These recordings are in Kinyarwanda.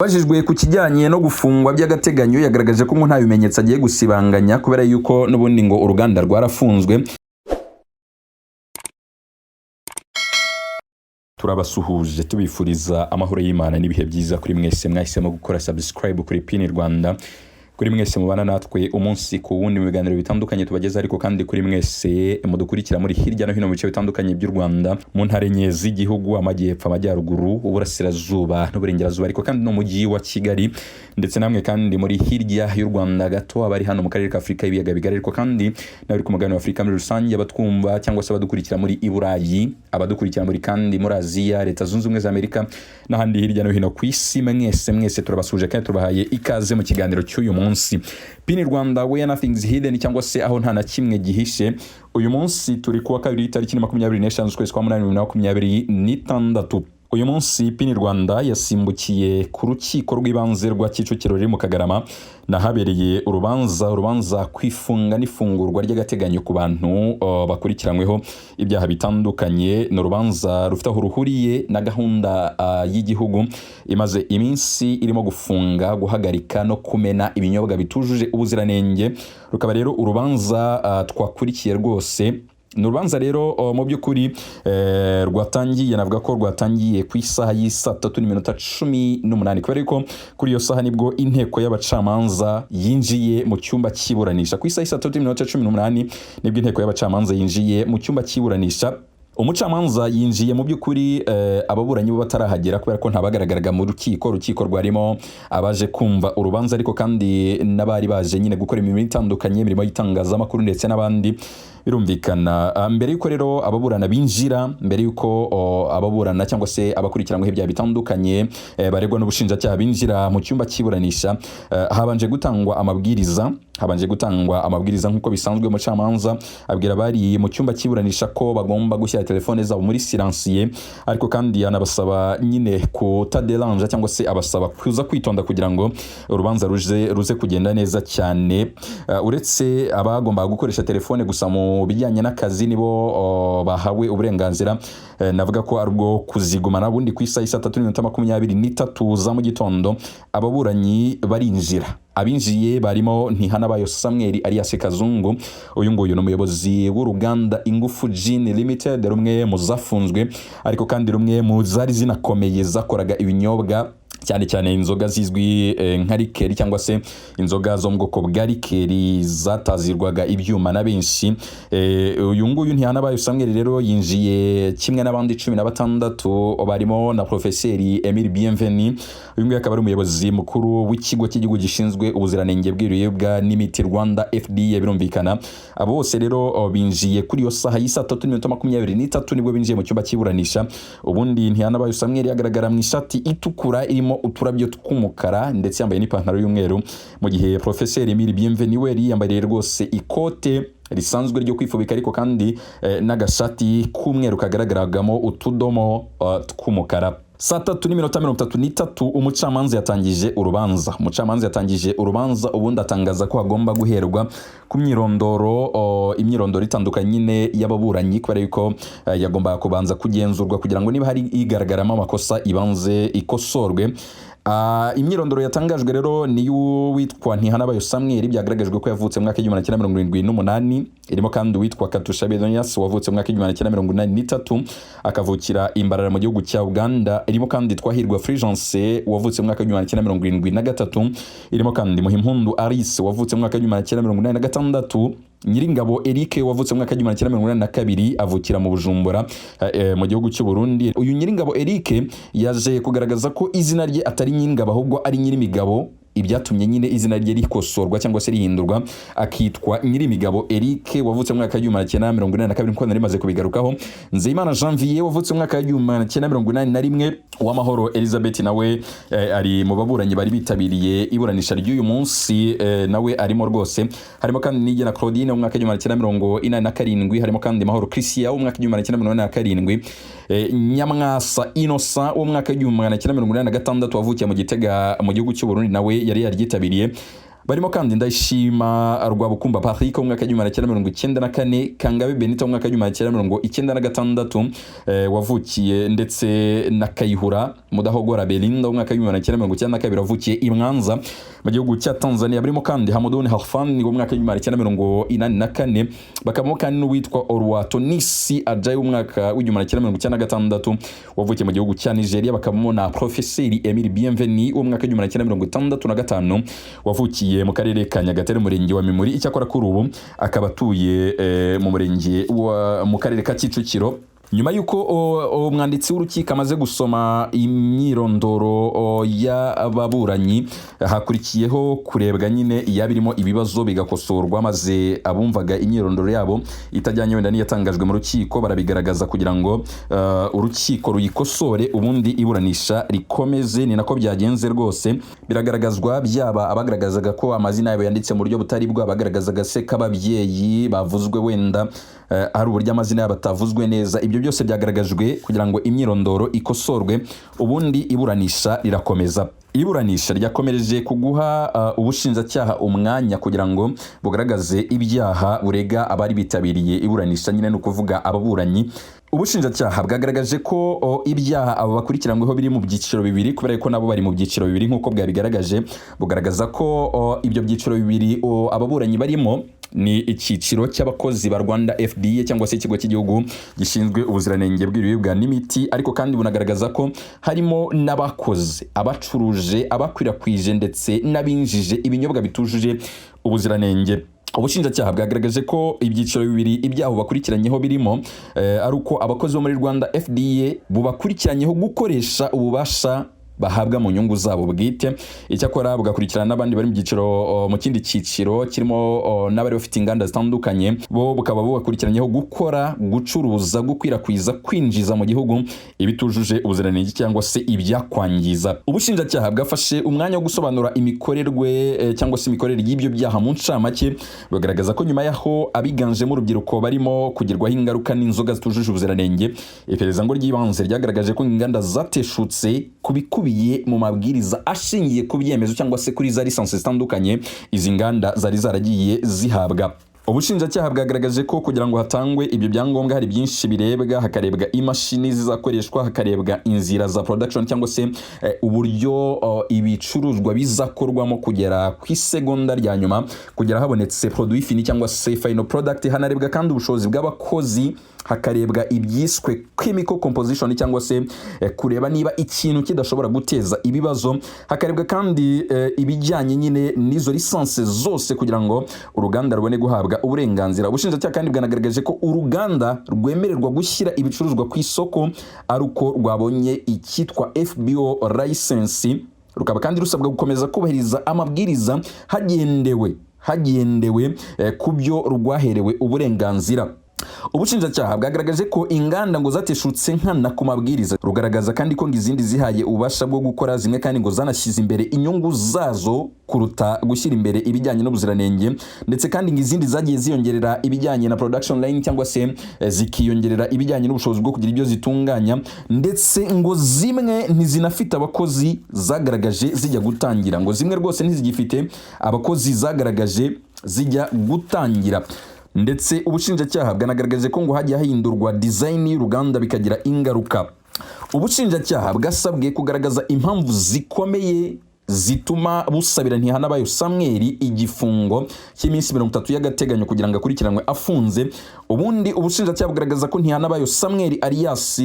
Bajijwe ku kijyanye no gufungwa by'agateganyo yagaragaje ko nta bimenyetso agiye gusibanganya kubera yuko n'ubundi ngo uruganda rwarafunzwe. Turabasuhuje tubifuriza amahoro y'Imana n'ibihe byiza kuri mwese mwahisemo gukora subscribe kuri Pin Rwanda, kuri mwese mubana natwe umunsi ku wundi mu biganiro bitandukanye tubageza, ariko kandi kuri mwese mudukurikira muri hirya no hino mu bice bitandukanye by'u Rwanda, mu ntara enye z'igihugu, amajyepfo, amajyaruguru, uburasirazuba n'uburengerazuba, ariko kandi no mu mujyi wa Kigali, ndetse namwe kandi muri hirya y'u Rwanda gato abari hano mu karere ka Afurika y'ibiyaga bigari, ariko kandi n'abari ku mugabane wa Afurika muri rusange, abatwumva cyangwa se abadukurikira muri Iburayi, abadukurikira muri kandi muri Aziya, Leta Zunze Ubumwe za Amerika n'ahandi hirya no hino ku isi. Mwese turabasuje kandi tubahaye ikaze mu kiganiro cy'uyu munsi. Pin Rwanda-Where nothing is hidden, cyangwa se aho nta na kimwe gihishe. Uyu munsi turi kuwa kabiri tariki 25 z'ukwezi kwa 2026. Uyu munsi Pin Rwanda yasimbukiye ku rukiko rw'ibanze rwa Kicukiro ruri mu Kagarama, nahabereye urubanza kwifunga n'ifungurwa ry'agateganyo ku bantu bakurikiranyweho ibyaha bitandukanye. Ni urubanza rufite aho ruhuriye na gahunda y'igihugu imaze iminsi irimo gufunga, guhagarika no kumena ibinyobwa bitujuje ubuziranenge. Rukaba rero urubanza twakurikiye rwose. Ni urubanza rero mu by'ukuri rwatangiye, navuga ko rwatangiye ku isaha y'isa 3:18 kubera ko kuri iyo saha nibwo inteko y'abacamanza yinjiye mu cyumba cy'iburanisha. Ku isaha y'isa 3:18 nibwo inteko y'abacamanza yinjiye mu cyumba cy'iburanisha. Umucamanza yinjiye mu by'ukuri ababuranyi bo batarahagera kubera ko ntabagaragaraga mu rukiko rwarimo abaje kumva urubanza, ariko kandi n'abari baje nyine gukora imirimo itandukanye, imirimo y'itangazamakuru ndetse n'abandi. Birumvikana mbere yuko rero ababurana binjira, mbere yuko ababurana cyangwa se abakurikiranyweho ibyaha bitandukanye baregwa n'ubushinjacyaha binjira mu cyumba cy'iburanisha, habanje gutangwa amabwiriza nk'uko bisanzwe. Umucamanza abwira abari mu cyumba cy'iburanisha ko bagomba gushyira telefone zabo muri silencieux, ariko kandi anabasaba nyine kutaderanja cyangwa se abasaba kuza kwitonda kugira ngo urubanza ruze kugenda neza cyane. Uretse abagomba gukoresha telefone gusa mu bijyanye n'akazi nibo bahawe uburenganzira, navuga ko aribwo kuzigumana. Bundi ku isaha 3:23 za mu gitondo ababuranyi barinjira. Abinjiye barimo Ntihanabayo Samuel alias Kazungu. Uyu nguyu ni umuyobozi w'uruganda Ingufu Gin Limited, rumwe mu zafunzwe ariko kandi rumwe mu zari zinakomeye zakoraga ibinyobwa cyane inzoga zizwi nka rikeri cyangwa se inzoga zo mu bwoko bwa rikeri zatazirwaga ibyuma na benshi. Uyu nguyu Ntihanabayo Samuel rero yinjiye kimwe n'abandi 16 barimo na Profeseri Emile Bienveni. Uyu nguyu akaba ari umuyobozi mukuru w'ikigo cy'igihugu gishinzwe ubuziranenge bw'ibiribwa n'imiti Rwanda FDA. Birumvikana abo bose rero binjiye kuri iyo saha y'isa 3:23 nibwo binjiye mu cyumba cy'iburanisha. Ubundi Ntihanabayo Samuel yagaragara mu ishati itukura irimo uturabyo tw'umukara ndetse yambaye n'ipantaro y'umweru, mu gihe Profeseri Emile Bienveni we yambaye rwose ikote risanzwe ryo kwifubika ariko kandi n'agashati k'umweru kagaragaragamo utudomo tw'umukara. Saa 3:33 umucamanza yatangije urubanza. Ubundi atangaza ko hagomba guherwa ku imyirondoro itandukanye nyine y'ababuranyi, kubera yuko yagomba kubanza kugenzurwa kugira ngo niba hari igaragaramo amakosa ibanze ikosorwe. Imyirondoro yatangajwe rero ni y'uwitwa Ntihanabayo Samuel, byagaragajwe ko yavutse mu mwaka 1978. Irimo kandi uwitwa Katusha Bedonias wavutse mu mwaka 1983 akavukira Imbarara mu gihugu cya Uganda. Irimo kandi Twahirwa Fulgence wavutse mu mwaka 1973. Irimo kandi Muhimpundu Alice wavutse mu mwaka 1986. Nyiringabo Eric wavutse mu mwaka 1982 avukira mu Bujumbura mu gihugu cy'u Burundi. Uyu Nyiringabo Eric yaje kugaragaza ko izina rye atari Nyiringabo ahubwo ari Nyirimigabo, ibyatumye nyine izina rye rikosorwa cyangwa se rihindurwa akitwa Nyirimigabo Eric wavutse mu mwaka 1982 nko nari maze kubigarukaho. Nzeyimana Janvier wavutse mu mwaka 1981. Uwamahoro Elizabeth nawe ari mu baburanyi bari bitabiriye iburanisha ry'uyu munsi, nawe arimo rwose. Harimo kandi Nigena Claudine mu mwaka 1987. Harimo kandi Mahoro Christian mu mwaka 1987. Nyamwasa Innocent wo mu mwaka 1986 wavukiye mu Gitega mu gihugu cy'u Burundi, nawe yari yaryitabiriye. barimo kandi Ndayishima Rwabukumba Patrick mu mwaka wa 1994, Kangabe Benito mu mwaka wa 1996 wavukiye, ndetse na Kayihura Mudahogora Belinda mu mwaka wa 1992 wavukiye i Mwanza mu gihugu cya Tanzania. Barimo kandi Hamuduni Halfan mu mwaka wa 1984, bakabamo kandi n'uwitwa Orwatonisi Ajayi mu mwaka wa 1996 wavukiye mu gihugu cya Nigeria. Bakabamo na Professeur Emile Bienveni mu mwaka wa 1965 wavukiye mu karere ka Nyagatare murenge wa Mimuri, icyakora kuri ubu akaba atuye mu murenge mu karere ka Kicukiro. Nyuma yuko umwanditsi w'urukiko amaze gusoma imyirondoro y'ababuranyi, hakurikiyeho kurebwa nyine yabirimo ibibazo bigakosorwa, maze abumvaga imyirondoro yabo itajyanye wenda niyatangajwe mu rukiko barabigaragaza kugira ngo urukiko ruyikosore ubundi iburanisha rikomeze. Ni nako byagenze rwose. Biragaragazwa byaba abagaragazaga ko amazina yabo yanditse mu buryo butari bwo, abagaragazaga se k'ababyeyi bavuzwe wenda ari uburyo amazina yabo atavuzwe neza. Ibyo byose byagaragajwe kugira ngo imyirondoro ikosorwe ubundi iburanisha rirakomeza. Iburanisha ryakomereje kuguha ubushinjacyaha umwanya kugira ngo bugaragaze ibyaha burega abari bitabiriye iburanisha, nyine no kuvuga ababuranyi. Ubushinjacyaha bwagaragaje ko ibyaha abo bakurikiranyweho biri mu byiciro bibiri, kubera ko nabo bari mu byiciro bibiri nk'uko bwabigaragaje. Bugaragaza ko ibyo byiciro bibiri ababuranyi barimo ni icyiciro cy'abakozi ba Rwanda FDA cyangwa se ikigo cy'igihugu gishinzwe ubuziranenge bw'ibiribwa n'imiti, ariko kandi bunagaragaza ko harimo n'abakoze, abacuruje, abakwirakwije ndetse n'abinjije ibinyobwa bitujuje ubuziranenge. Ubushinjacyaha bwagaragaje ko ibyiciro bibiri ibyaho bakurikiranyeho birimo ari uko abakozi bo muri Rwanda FDA bubakurikiranyeho gukoresha ububasha bahabwa mu nyungu zabo bwite. Icyakora bugakurikirana n'abandi bari mu byiciro mu kindi cyiciro kirimo n'abari bafite inganda zitandukanye, bo bukaba bubakurikiranyeho gukora, gucuruza, gukwirakwiza, kwinjiza mu gihugu ibitujuje ubuziranenge cyangwa se ibyakwangiza. Ubushinjacyaha bwafashe umwanya wo gusobanura imikorerwe cyangwa se imikorere y'ibyo byaha mu ncamake. Bagaragaza ko nyuma yaho abiganjemo urubyiruko barimo kugirwaho ingaruka n'inzoga zitujuje ubuziranenge, iperereza ngo ry'ibanze ryagaragaje ko inganda zateshutse kubikubiye mu mabwiriza ashingiye ku byemezo cyangwa se kuri za lisansi zitandukanye izi nganda zari zaragiye zihabwa. Ubushinjacyaha bwagaragaje ko kugira ngo hatangwe ibyo byangombwa hari byinshi birebwa. Hakarebwa imashini zizakoreshwa, hakarebwa inzira za production cyangwa se uburyo ibicuruzwa bizakorwamo kugera ku isegonda rya nyuma kugera habonetse produit fini cyangwa se final product. Hanarebwa kandi ubushobozi bw'abakozi, hakarebwa ibyiswe chemical composition cyangwa se kureba niba ikintu kidashobora guteza ibibazo. Hakarebwa kandi ibijyanye nyine n'izo lisansi zose kugira ngo uruganda rubone guhabwa uburenganzira. Ubushinjacyaha kandi bwanagaragaje ko uruganda rwemererwa gushyira ibicuruzwa ku isoko ari uko rwabonye icyitwa FBO license. Rukaba kandi rusabwa gukomeza kubahiriza amabwiriza hagendewe ku byo rwaherewe uburenganzira. Ubushinjacyaha bwagaragaje ko inganda ngo zateshutse nkana ku mabwiriza. Rugaragaza kandi ko izindi zihaye ububasha bwo gukora zimwe kandi ngo zanashyize imbere inyungu zazo kuruta gushyira imbere ibijyanye n'ubuziranenge, ndetse kandi izindi zagiye ziyongerera ibijyanye na production line cyangwa se zikiyongerera ibijyanye n'ubushobozi bwo kugira ibyo zitunganya, ndetse ngo zimwe ntizinafite abakozi zagaragaje zijya gutangira. Ngo zimwe rwose ntizigifite abakozi zagaragaje zijya gutangira. Ndetse ubushinjacyaha bwanagaragaje ko ngo hagiye hahindurwa design y'uruganda bikagira ingaruka. Ubushinjacyaha bwasabwe kugaragaza impamvu zikomeye zituma busabira Ntihanabayo Samuel igifungo cy'iminsi 30 y'agateganyo kugira ngo akurikiranwe afunze. Ubundi ubushinjacyaha bugaragaza ko Ntihanabayo Samuel alias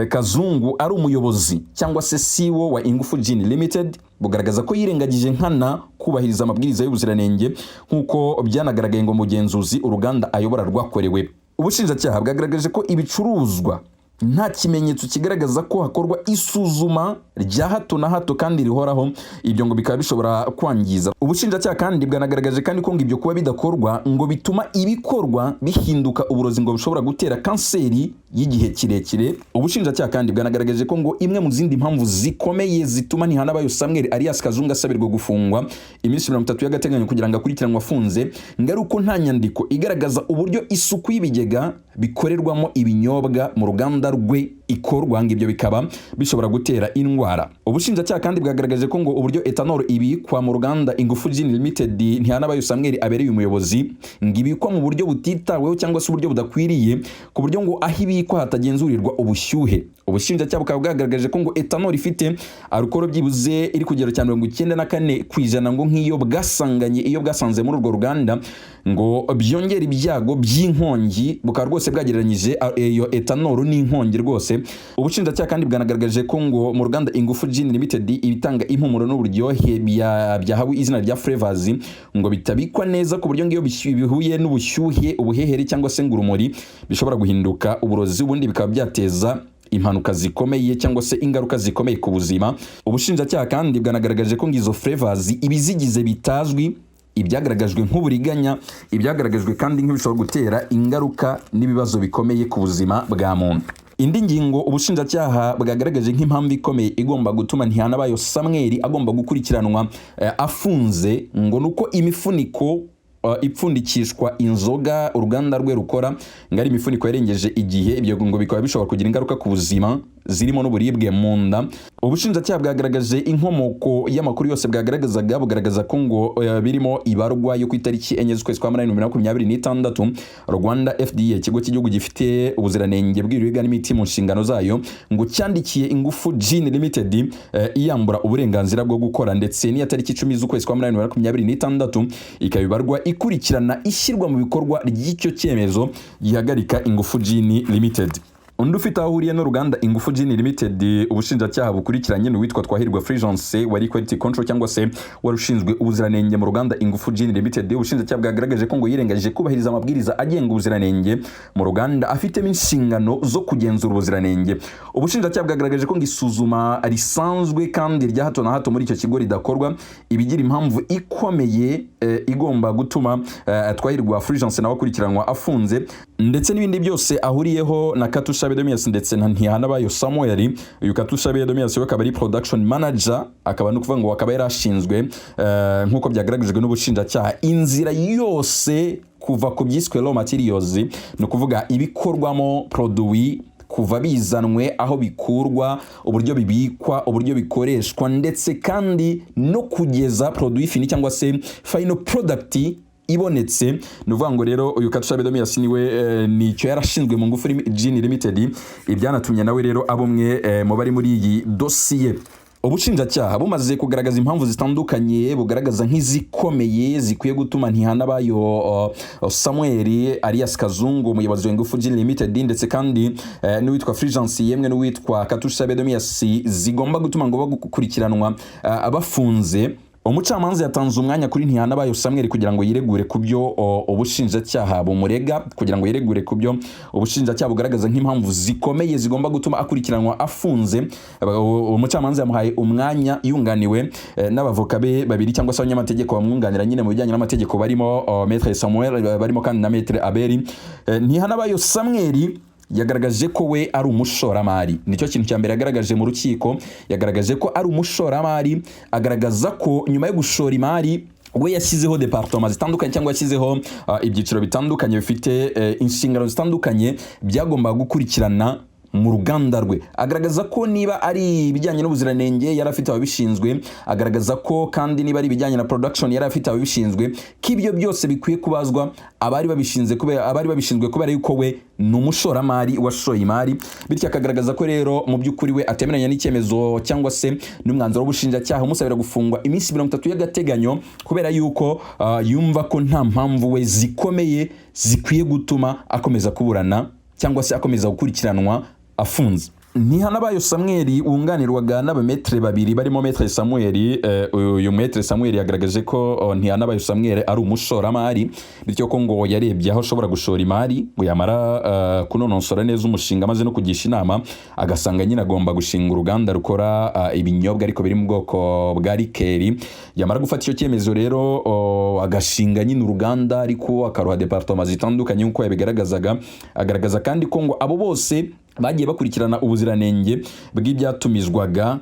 Kazungu ari umuyobozi cyangwa se CEO wa Ingufu Gin Limited. Bugaragaza ko yirengagije nkana kubahiriza amabwiriza y'ubuziranenge nk'uko byanagaragaye ngo mugenzuzi uruganda ayobora rwakorewe. Ubushinjacyaha bwagaragaje ko ibicuruzwa nta kimenyetso kigaragaza ko hakorwa isuzuma rya hato na hato kandi rihoraho, ibyo ngo bikaba bishobora kwangiza. Ubushinjacyaha kandi bwanagaragaje kandi ko ibyo kuba bidakorwa ngo bituma ibikorwa bihinduka uburozi ngo bishobora gutera kanseri y'igihe kirekire. Ubushinjacyaha kandi bwanagaragaje ko ngo imwe mu zindi mpamvu zikomeye zituma Ntihanabayo Samuel alias Kazungu asabirwa gufungwa iminsi 30 y'agateganyo kugira ngo akurikiranwe afunze ngaruko nta nyandiko igaragaza uburyo isuku y'ibigega bikorerwamo ibinyobwa mu ruganda rwe ikorwa ngo ibyo bikaba bishobora gutera indwara. Ubushinjacyaha kandi bwagaragaje ko ngo uburyo etanol ibikwa mu ruganda Ingufu Gin Limited Ntihanabayo Samuel abereye umuyobozi ngo ibikwa mu buryo butitaweho cyangwa se uburyo budakwiriye ku buryo ngo aho ibikwa hatagenzurirwa ubushyuhe. Ubushinjacyaha bukaba bwagaragaje ko ngo etanol ifite alcohol byibuze iri kugero cya 94% ngo nk'iyo bwasanze muri urwo ruganda ngo byongera ibyago by'inkongi, bukaba rwose bwagereranyije iyo etanol n'inkongi rwose. Ubushinjacyaha kandi bwanagaragaje ko ngo mu ruganda Ingufu Gin Limited ibitanga impumuro n'uburyohe byahawe izina rya flavors ngo bitabikwa neza ku buryo ngiyo bihuye n'ubushyuhe, ubuhehere cyangwa se ngurumuri bishobora guhinduka uburozi, ubundi bikaba byateza impanuka zikomeye cyangwa se ingaruka zikomeye ku buzima. Ubushinjacyaha kandi bwanagaragaje ko ngizo flavors ibizigize bitazwi, ibyagaragajwe nk'uburiganya, ibyagaragajwe kandi nk'ibishobora gutera ingaruka n'ibibazo bikomeye ku buzima bwa muntu. Indi ngingo ubushinjacyaha bwagaragaje nk'impamvu ikomeye igomba gutuma Ntihanabayo Samuel agomba gukurikiranwa afunze ngo nuko imifuniko ipfundikishwa inzoga uruganda rwe rukora ngari imifuniko yarengeje igihe, ibyo ngo bikaba bishobora kugira ingaruka ku buzima zirimo n'uburibwe mu nda. Ubushinjacyaha bwagaragaje inkomoko y'amakuru yose bugaragaza ko ngo birimo ibarwa yo ku itariki 4 z'ukwezi kwa Munani 2026 Rwanda FDA, ikigo cy'igihugu gifite ubuziranenge bw'ibiribwa n'imiti mu nshingano zayo, ngo cyandikiye Ingufu Gin Limited iyambura uburenganzira bwo gukora, ndetse n'iya tariki 10 z'ukwezi kwa Munani 2026 ikabibarwa ikurikirana ishyirwa mu bikorwa ry'icyo cyemezo gihagarika Ingufu Gin Limited. Undi ufite aho ahuriye n'uruganda Ingufu Gin Limited ubushinjacyaha bukurikiranye n'uwitwa Twahirwa Fulgence wari quality control cyangwa se warushinzwe ubuziranenge mu ruganda Ingufu Gin Limited. Ubushinjacyaha bwagaragaje ko ngo yirengagije kubahiriza amabwiriza agenga ubuziranenge mu ruganda afitemo inshingano zo kugenzura ubuziranenge. Ubushinjacyaha bwagaragaje ko ngisuzuma risanzwe kandi rya hato na hato muri icyo kigo ridakorwa, ibigira impamvu ikomeye igomba gutuma Twahirwa Fulgence nawe akurikiranwa afunze, ndetse n'ibindi byose ahuriyeho na Katusha Bedomias ndetse na Ntihanabayo Samuel. Uyu Katusha Bedomias we akaba ari production manager, akaba no kuvuga ngo akaba yarashinzwe nkuko byagaragajwe n'ubushinjacyaha inzira yose kuva ku byiswe raw materials, no kuvuga ibikorwamo produit kuva bizanwe aho bikurwa, uburyo bibikwa, uburyo bikoreshwa, ndetse kandi no kugeza produit fini cyangwa se final product ibonetse. Nuvuga ngo rero uyu Katusha Bedomias niwe nicyo yarashinzwe mu Ingufu Gin Limited, ibyanatumye nawe rero abumwe mu bari muri iyi dossier. Ubushinjacyaha bumaze kugaragaza impamvu zitandukanye bugaragaza nk'izikomeye zikwiye gutuma Ntihanabayo Samuel alias Kazungu umuyobozi wa Ingufu Gin Limited ndetse kandi n'uwitwa Fulgence yemwe n'uwitwa Katusha Bedomias zigomba gutuma ngo bagukurikiranwa abafunze. Umucamanza yatanze umwanya kuri Ntihanabayo Samuel kugira ngo yiregure kubyo ubushinjacyaha bumurega, kugira ngo yiregure kubyo ubushinjacyaha bugaragaza nk'impamvu zikomeye zigomba gutuma akurikiranwa afunze. Umucamanza yamuhaye umwanya yunganiwe n'abavoka be babiri cyangwa se abanyamategeko bamwunganira nyine mu bijyanye n'amategeko, barimo Maître Samuel, barimo kandi na Maître Abeli. Ntihanabayo Samuel yagaragaje ko we ari umushoramari, nicyo kintu cya mbere yagaragaje mu rukiko. Yagaragaje ko ari umushoramari, agaragaza ko nyuma yo gushora imari we yashyizeho departement zitandukanye cyangwa yashyizeho ibyiciro bitandukanye bifite inshingano zitandukanye byagomba gukurikirana mu ruganda rwe. Agaragaza ko niba ari ibijyanye n'ubuziranenge yari afite ababishinzwe, agaragaza ko kandi niba ari ibijyanye na production yari afite ababishinzwe, k'ibyo byose bikwiye kubazwa abari babishinzwe kubera yuko we ni umushoramari washoye imari. Bityo akagaragaza ko rero mu by'ukuri we atemeranya n'icyemezo cyangwa se n'umwanzuro w'ubushinjacyaha umusabira gufungwa iminsi 30 y'agateganyo kubera yuko yumva ko nta mpamvu we zikomeye zikwiye gutuma akomeza kuburana cyangwa se akomeza gukurikiranwa afunze. Ntihanabayo Samuel wunganirwaga n'abametre babiri barimo Maître Samuel. Uyu Maître Samuel yagaragaje ko Ntihanabayo Samuel ari umushoramari, bityo ko ngo yarebye aho ashobora gushora imari ngo yamara kunonosora neza umushinga maze no kugisha inama agasanga nyine agomba gushinga uruganda rukora ibinyobwa ariko biri mu bwoko bwa rikeri. Yamara gufata icyo cyemezo rero agashinga nyine uruganda ariko akaruha departement zitandukanye nk'uko yabigaragazaga. Agaragaza kandi ko ngo abo bose bagiye bakurikirana ubuziranenge bw'ibyatumizwaga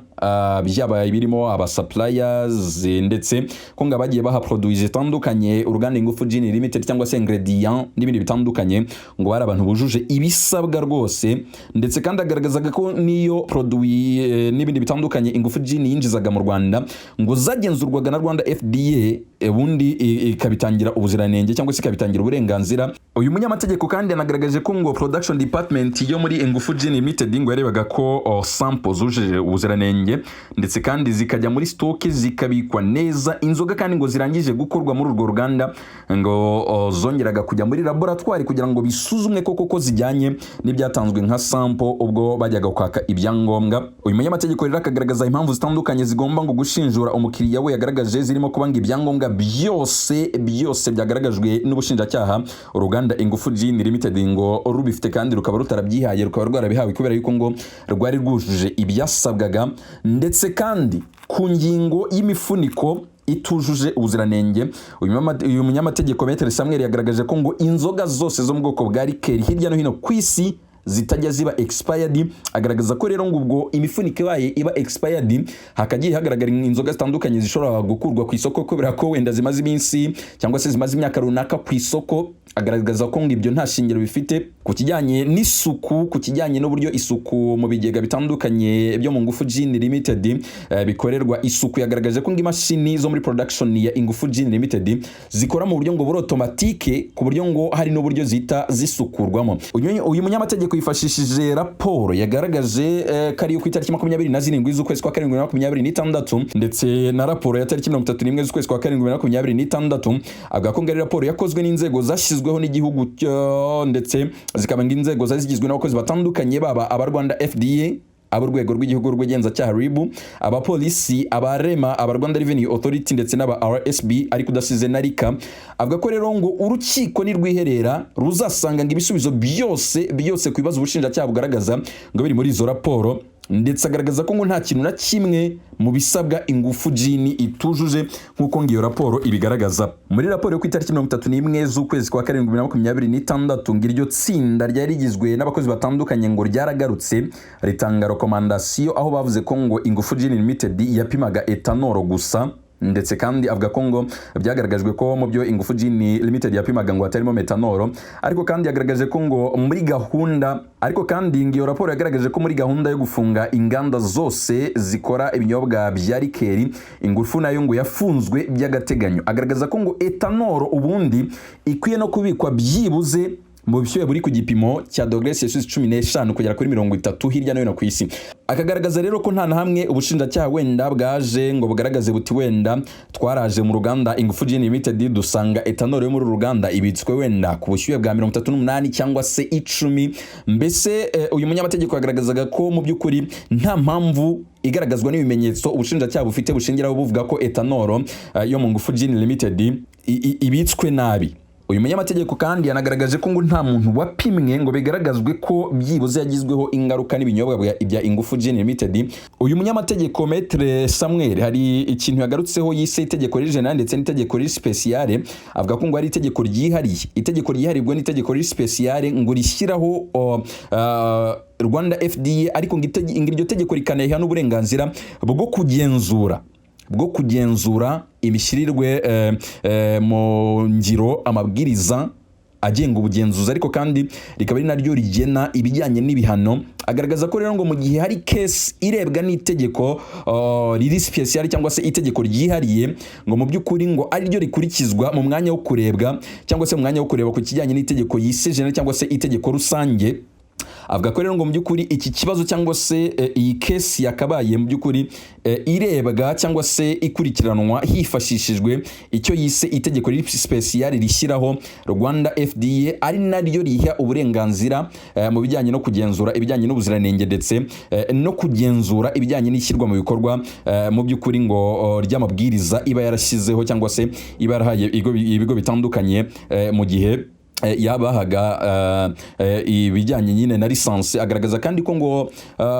byaba birimo aba suppliers ndetse ko ngo bagiye baha produits zitandukanye uruganda Ingufu Gin Limited cyangwa se ingredient n'ibindi bitandukanye ngo bari abantu bujuje ibisabwa rwose, ndetse kandi agaragazaga ko niyo produit n'ibindi bitandukanye Ingufu Gin yinjizaga mu Rwanda ngo zagenzurwaga na Rwanda FDA ubundi ikabitangira ubuziranenge cyangwa se ikabitangira uburenganzira. Uyu munyamategeko kandi anagaragaje ko ngo production department yo muri Ingufu Gin Limited ngo yarebaga ko samples zujuje ubuziranenge ndetse kandi zikajya muri stock zikabikwa neza, inzoga kandi ngo zirangije gukorwa muri urwo ruganda ngo zongeraga kujya muri laboratoire kugira ngo bisuzumwe koko zijyanye n'ibyatanzwe nka sample ubwo bajyaga kwaka ibyangombwa. Uyu munyamategeko rero akagaragaza impamvu zitandukanye zigomba ngo gushinjura umukiriya we yagaragaje zirimo kuba ngo ibyangombwa byose byagaragajwe n'ubushinjacyaha uruganda Ingufu Gin Limited ngo rubifite kandi rukaba rutarabyihaye, rukaba rwarabihawe kubera yuko ngo rwari rwujuje ibyasabwaga, ndetse kandi ku ngingo y'imifuniko itujuje ubuziranenge. Uyu munyamategeko Maître Samuel yagaragaje ko ngo inzoga zose zo mu bwoko bwa rikeri hirya no hino ku isi zitajya ziba expired. Agaragaza ko rero ngo ubwo imifuniko iba expired hakagiye hagaragara inzoga zitandukanye zishobora gukurwa ku isoko kubera ko wenda zimaze iminsi cyangwa se zimaze imyaka runaka ku isoko. Agaragaza ko ngo ibyo nta shingiro bifite ku kijyanye n'isuku, ku kijyanye n'uburyo isuku mu bigega bitandukanye byo mu Ingufu Gin Limited bikorerwa isuku. Yagaragaje ko ngo imashini zo muri production ya Ingufu Gin Limited zikora mu buryo ngo buri automatique ku buryo ngo hari n'uburyo zita zisukurwamo. Uyu munyamategeko yifashishije raporo yagaragaje kari ku itariki 27 z'ukwezi kwa 2026 ndetse na raporo ya tariki 31 z'ukwezi kwa 2026. Avuga ko ngari raporo yakozwe n'inzego zashyizweho n'igihugu ndetse zikaba inzego zagizwe n'abakozi batandukanye baba abarwanda FDA, abarwego rw'igihugu rw'ubugenzacyaha RIB, abapolisi, abarema, abarwanda Revenue Authority ndetse n'aba RSB ariko udasize na RICA. Avuga ko rero ngo urukiko nirwiherera ruzasanga ngo ibisubizo byose ku bibazo ubushinjacyaha bugaragaza ngo biri muri izo raporo, ndetse agaragaza ko ngo nta kintu na kimwe mu bisabwa Ingufu Gin itujuje nk'uko ngiyo raporo ibigaragaza. Muri raporo yo ku itariki 31 z'ukwezi kwa 2026 ngiryo tsinda ryari rigizwe n'abakozi batandukanye ngo ryaragarutse ritanga recommandation aho bavuze ko ngo Ingufu Gin Limited yapimaga ethanol gusa, ndetse kandi avuga ko ngo byagaragajwe ko mu byo Ingufu Gin Limited yapimaga ngo hatarimo metanol, ariko kandi yagaragaje ko ngo muri gahunda ngiyo raporo yagaragaje ko muri gahunda yo gufunga inganda zose zikora ibinyobwa bya rikeri Ingufu nayo ngo yafunzwe by'agateganyo. Agaragaza ko ngo ethanol ubundi ikwiye no kubikwa byibuze mu bishyuhe buri ku gipimo cya °C 15 kugera kuri 30 hirya no hino ku isi. Akagaragaza rero ko nta na hamwe ubushinjacyaha wenda bwaje ngo bugaragaze buti wenda twaraje mu ruganda Ingufu Gin Limited dusanga ethanol yo muri ruganda ibitswe wenda ku bushyuhe bwa 38 cyangwa se 10. Mbese uyu munyamategeko yagaragazaga ko mu by'ukuri nta mpamvu igaragazwa n'ibimenyetso ubushinjacyaha bufite bushingiraho buvuga ko ethanol yo mu Ingufu Gin Limited ibitswe nabi. Uyu munyamategeko kandi yanagaragaje ko ngo nta muntu wapimwe ngo bigaragazwe ko byibuze yagizweho ingaruka n'ibinyobwa bya Ingufu Gin Limited. Uyu munyamategeko Maître Samuel hari ikintu yagarutseho yise itegeko regional ndetse n'itegeko speciale. Avuga ko ngo ari itegeko ryihariye, itegeko ryiharibwa n'itegeko speciale ngo rishyiraho Rwanda FDA, ariko ngo iryo tegeko rikanayiha n'uburenganzira bwo kugenzura imishyirirwe mu ngiro amabwiriza agenga ubugenzuzi, ariko kandi rikaba ari naryo rigena ibijyanye n'ibihano. Agaragaza ko rero ngo mu gihe hari case irebwa n'itegeko riri special cyangwa se itegeko ryihariye ngo mu by'ukuri ngo ari ryo rikurikizwa mu mwanya wo kurebwa cyangwa se mu mwanya wo kureba ku kijyanye n'itegeko yise general cyangwa se itegeko rusange. Avuga ko rero ngo mu by'ukuri iki kibazo cyangwa se iyi case yakabaye mu by'ukuri irebwa cyangwa se ikurikiranwa hifashishijwe icyo yise itegeko special rishyiraho Rwanda FDA, ari naryo riha uburenganzira mu bijyanye no kugenzura ibijyanye n'ubuziranenge ndetse no kugenzura ibijyanye n'ishyirwa mu bikorwa mu by'ukuri ngo ry'amabwiriza iba yarashyizeho cyangwa se iba yarahaye ibigo bitandukanye mu gihe yabahaga ibijyanye nyine na lisansi. Agaragaza kandi ko ngo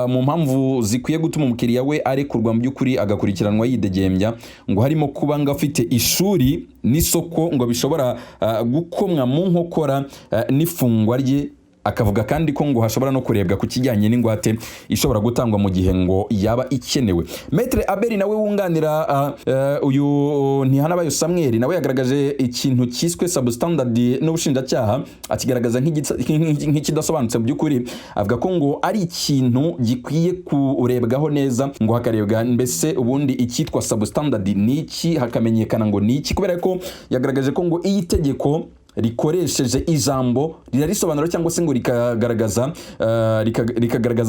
mu mpamvu zikwiye gutuma umukiriya we arekurwa mu by'ukuri agakurikiranwa yidegembya ngo harimo kuba ngo afite ishuri n'isoko ngo bishobora gukomwa mu nkokora n'ifungwa rye akavuga kandi ko ngo hashobora no kurebwa ku kijyanye n'ingwate ishobora gutangwa mu gihe ngo yaba ikenewe. Maître Abel nawe wunganira uyu Ntihanabayo Samuel nawe yagaragaje ikintu kiswe substandard n'ubushinjacyaha akigaragaza nk'ikidasobanutse mu by'ukuri, avuga ko ngo ari ikintu gikwiye kurebwaho neza ngo hakarebwa mbese ubundi icyitwa substandard niki hakamenyekana ngo niki, kubera ko yagaragaje ko ngo iyi tegeko rikoresheje ijambo rirarisobanura cyangwa se ngo rikagaragaza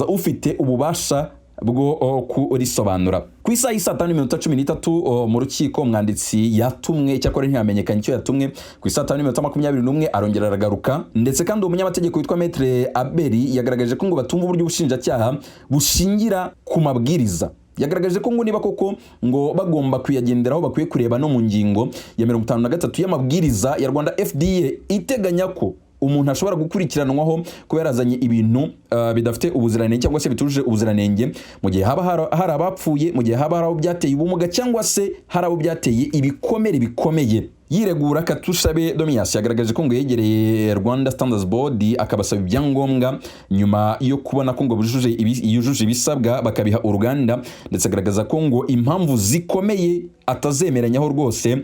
ufite ububasha bwo kurisobanura. Ku isaha y'isa 5:13 mu rukiko umwanditsi yatumwe cyakora ntiyamenyekanye icyo yatumwe. Ku isaha 5:21 arongera aragaruka, ndetse kandi umunyamategeko witwa Maître Abeli yagaragaje ko ngo batumva uburyo ubushinjacyaha bushingira ku mabwiriza. Yagaragaje ko ngo niba koko ngo bagomba kuyagenderaho bakwiye kureba no mu ngingo ya 53 y'amabwiriza ya Rwanda FDA iteganya ko umuntu ashobora gukurikiranwaho ko yarazanye ibintu bidafite ubuziranenge cyangwa se bitujuje ubuziranenge mu gihe haba hari abapfuye, mu gihe haba hari abo byateye ubumuga cyangwa se hari abo byateye ibikomere bikomeye. Yiregura Katushabe Domias yagaragaje ko ngo yegereye Rwanda Standards Board akabasaba ibyangombwa nyuma yo kubona ko ngo yujuje ibisabwa bakabiha uruganda, ndetse agaragaza ko ngo impamvu zikomeye atazemeranyaho rwose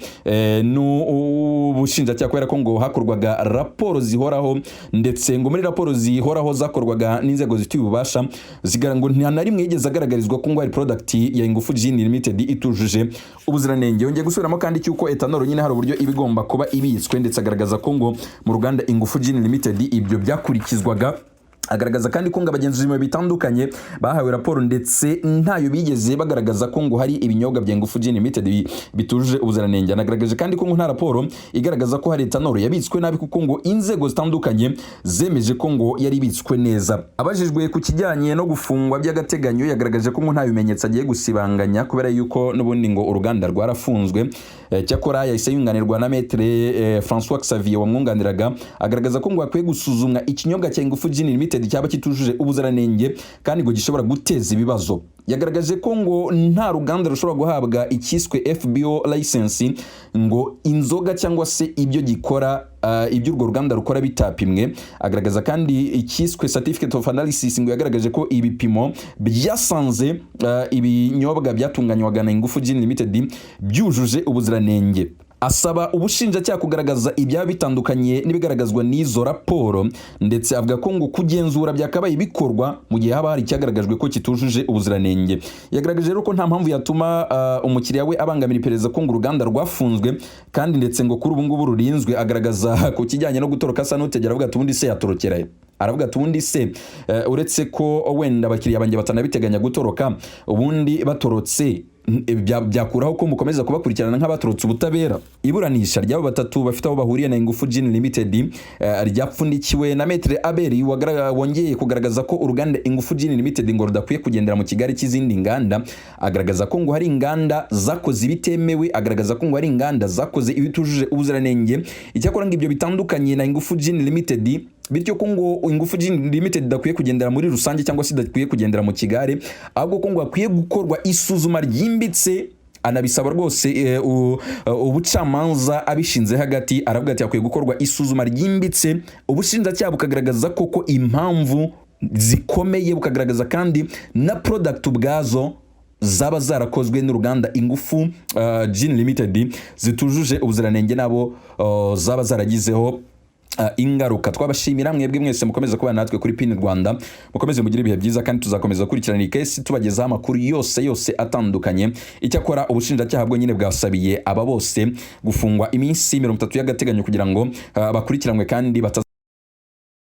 n'ubushinjacyaha kubera ko ngo hakorwaga raporo zihoraho, ndetse ngo muri raporo zihoraho zakorwaga n'inzego zifite ububasha zigaragaza ngo nta na rimwe yigeze agaragarizwa ko ngo ari product ya Ingufu Gin Limited itujuje ubuziranenge. Yongeye gusubiramo kandi cyuko etanol nyine hari uburyo ibigomba kuba ibitswe, ndetse agaragaza ko ngo mu ruganda Ingufu Gin Limited ibyo byakurikizwaga. Agaragaza kandi ko ngo abagenzuzi bitandukanye bahawe raporo ndetse ntayo bigeze bagaragaza ko ngo hari ibinyobwa bya Ingufu Gin Limited bitujuje ubuziranenge. Anagaragaje kandi ko ngo nta raporo igaragaza ko hari etanol yabitswe nabi kuko ngo inzego zitandukanye zemeje ko ngo yari ibitswe neza. Abajijwe ku kijyanye no gufungwa by'agateganyo yagaragaje ko ngo nta bimenyetso agiye gusibanganya kubera yuko n'ubundi ngo uruganda rwarafunzwe. Cyakora yahise yunganirwa na Maître François Xavier wamwunganiraga, agaragaza ko ngo akwiye gusuzumwa ikinyobwa cya Ingufu Gin Limited cyaba kitujuje ubuziranenge kandi ngo gishobora guteza ibibazo. Yagaragaje ko ngo nta ruganda rushobora guhabwa ikiswe FBO license ngo inzoga cyangwa se ibyo gikora ibyo urwo ruganda rukora bitapimwe. Agaragaza kandi ikiswe certificate of analysis ngo yagaragaje ko ibipimo byasanze ibinyobwa byatunganywaga na Ingufu Gin Limited byujuje ubuziranenge. Asaba ubushinjacyaha kugaragaza ibyaba bitandukanye n'ibigaragazwa n'izo raporo, ndetse avuga ko ngo kugenzura byakabaye bikorwa mu gihe haba hari cyagaragajwe ko kitujuje ubuziranenge. Yagaragaje rero ko nta mpamvu yatuma umukiriya we abangamira iperereza ko ngo uruganda rwafunzwe kandi ndetse ngo kuri ubu ngubu rurinzwe. Agaragaza ku kijyanye no gutoroka asa n'utegera avuga ati ubundi se yatorokeraye, aravuga ati ubundi se uretse ko wenda abakiriya banjye batanabiteganya gutoroka, ubundi batorotse byakuraho ko mukomeza kubakurikirana nk'abaturutse ubutabera. Iburanisha ry'abo batatu bafite aho bahuriye na Ingufu Gin Limited ryapfundikiwe na Maître Abel wongeye kugaragaza ko uruganda Ingufu Gin Limited ngo rudakwiye kugendera mu Kigali cy'izindi nganda. Agaragaza ko ngo hari inganda zakoze ibitemewe, agaragaza ko ngo hari inganda zakoze ibitujuje ubuziranenge. Icyakora ngo ibyo bitandukanye na Ingufu Gin Limited, bityo ko ngo Ingufu Gin Limited dakwiye kugendera muri rusange cyangwa se dakwiye kugendera mu Kigali, ahubwo ko ngo akwiye gukorwa isuzuma ryimbitse. Anabisaba rwose ubucamanza abishinze hagati, aravuga ati akwiye gukorwa isuzuma ryimbitse, ubushinjacyaha bukagaragaza koko impamvu zikomeye, bukagaragaza kandi na product ubwazo zaba zarakozwe n'uruganda Ingufu Gin Limited zitujuje ubuziranenge nabo zaba zaragizeho ingaruka. Twabashimira mwebwe mwese mukomeza kubana natwe kuri Pin Rwanda, mukomeze mugire ibihe byiza kandi tuzakomeza kurikirana ikesi tubagezaho amakuru yose atandukanye. Icyakora ubushinjacyaha bwo nyine bwasabiye aba bose gufungwa iminsi 30 y'agateganyo kugira ngo bakurikiranwe kandi